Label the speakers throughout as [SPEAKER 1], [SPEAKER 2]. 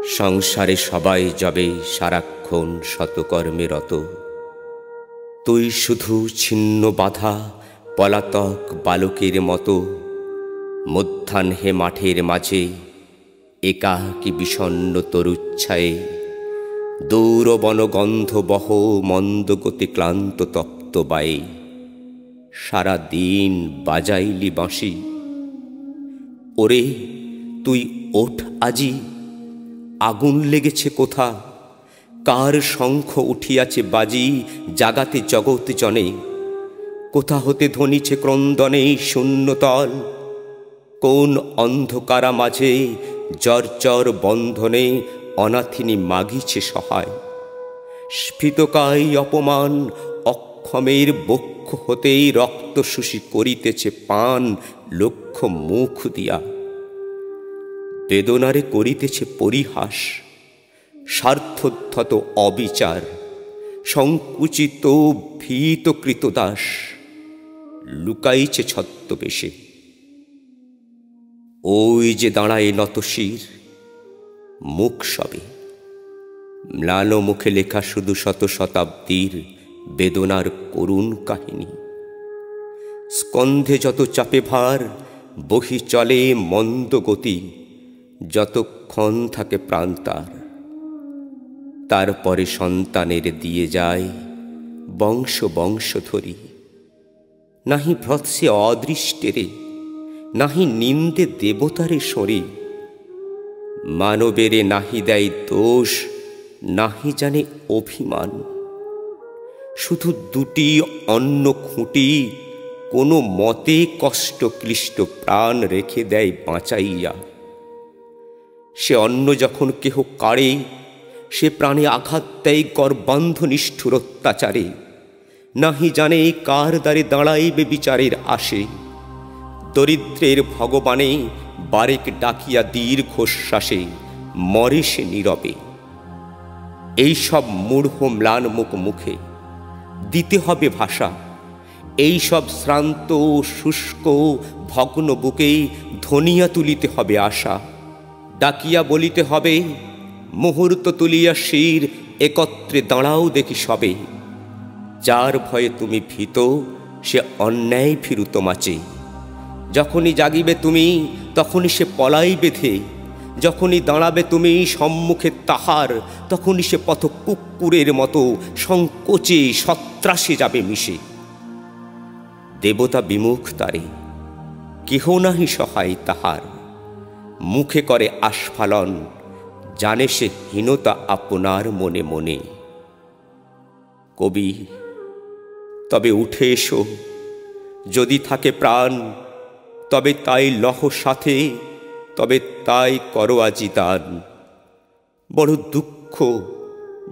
[SPEAKER 1] সংসারে সবাই যাবে সারাক্ষণ শতকর্মে রত, তুই শুধু ছিন্ন বাধা পলাতক বালকের মতো মধ্যাহ্নে মাঠের মাঝে একাকী বিষণ্ণ তরুচ্ছায়ে দূর বনগন্ধ বহ মন্দগতি ক্লান্ত তপ্ত বায়ে সারা দিন বাজাইলি বাঁশি। ওরে তুই ওঠ আজি, আগুন লেগেছে কোথা, কার শঙ্খ উঠিয়াছে বাজি জাগাতে জগৎ জনে, কোথা হতে ধ্বনিছে ক্রন্দনে শূন্যতল, কোন অন্ধকারা মাঝে জর্জর বন্ধনে অনাথিনী মাগিছে সহায়। স্ফীতকায় অপমান অক্ষমের বক্ষ হতেই রক্ত শুষি করিতেছে পান লক্ষ মুখ দিয়া, বেদনারে করিতেছে পরিহাস স্বার্থোদ্ধত অবিচার সংকুচিত ভীত কৃতদাস লুকাইছে ছদ্মবেশে। ওই যে দাঁড়ায় নতশির মুখ সবে, ম্লান মুখে লেখা শুধু শত শতাব্দীর বেদনার করুণ কাহিনী। স্কন্ধে যত চাপে ভার বহি চলে মন্দ গতি, যতক্ষণ থাকে প্রাণ তার, তারপরে সন্তানের দিয়ে যায় বংশ বংশ ধরি। নাহি ভ্রৎসে অদৃষ্টেরে, নাহি নিন্দে দেবতারে সরে, মানবেরে নাহি দেয় দোষ, নাহি জানে অভিমান। শুধু দুটি অন্ন খুঁটি কোনো মতে কষ্ট ক্লিষ্ট প্রাণ রেখে দেয় বাঁচাইয়া। সে অন্ন যখন কেহ কাড়ে, সে প্রাণে আঘাত দেয় গর্বান্ধ নিষ্ঠুর অত্যাচারে। নাহি জানে কার দ্বারে দাঁড়াইবে বিচারের আসে, দরিদ্রের ভগবানে বারেক ডাকিয়া দীর্ঘশ্বাসে মরে সে নীরবে। এই সব মূঢ় ম্লান মুখ মুখে দিতে হবে ভাষা, এই সব শ্রান্ত শুষ্ক ভগ্ন বুকে ধনিয়া তুলিতে হবে আশা। ডাকিয়া বলিতে হবে মুহূর্ত তুলিয়া শির একত্রে দাঁড়াও দেখি সবে, যার ভয়ে তুমি ভীত সে অন্যায় ফিরু তোমাচে। যখনই জাগিবে তুমি তখনই সে পলাই বেঁধে, যখনই দাঁড়াবে তুমি সম্মুখে তাহার তখনই সে পথ কুকুরের মতো সংকোচে সত্রাসে যাবে মিশে। দেবতা বিমুখ তারে, কেহ নাহি সহায় তাহার, মুখে করে আস্ফালন জানে সে হীনতা আপনার মনে মনে। কবি তবে উঠে এসো, যদি থাকে প্রাণ তবে তাই লহ সাথে, তবে তাই করো আজি দান। বড় দুঃখ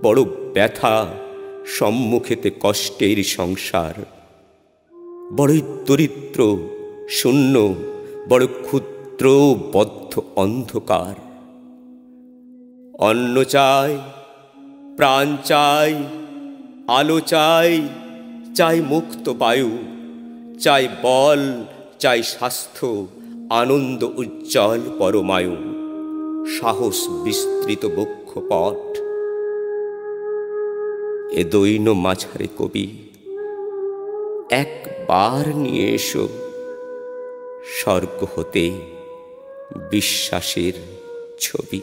[SPEAKER 1] বড় ব্যথা সম্মুখেতে কষ্টের সংসার, বড়ই দরিদ্র শূন্য বড় ক্ষুদ্র বদ্ধ অন্ধকার। অন্ন চাই, প্রাণ চাই, আলো চাই, চাই মুক্ত বায়ু, চাই বল, চাই স্বাস্থ্য, আনন্দ উজ্জ্বল পরমায়ু, সাহস বিস্তৃত বক্ষপট। এ দৈন মাঝারে কবি একবার নিয়ে এসো স্বর্গ হতে বিশ্বাসের ছবি।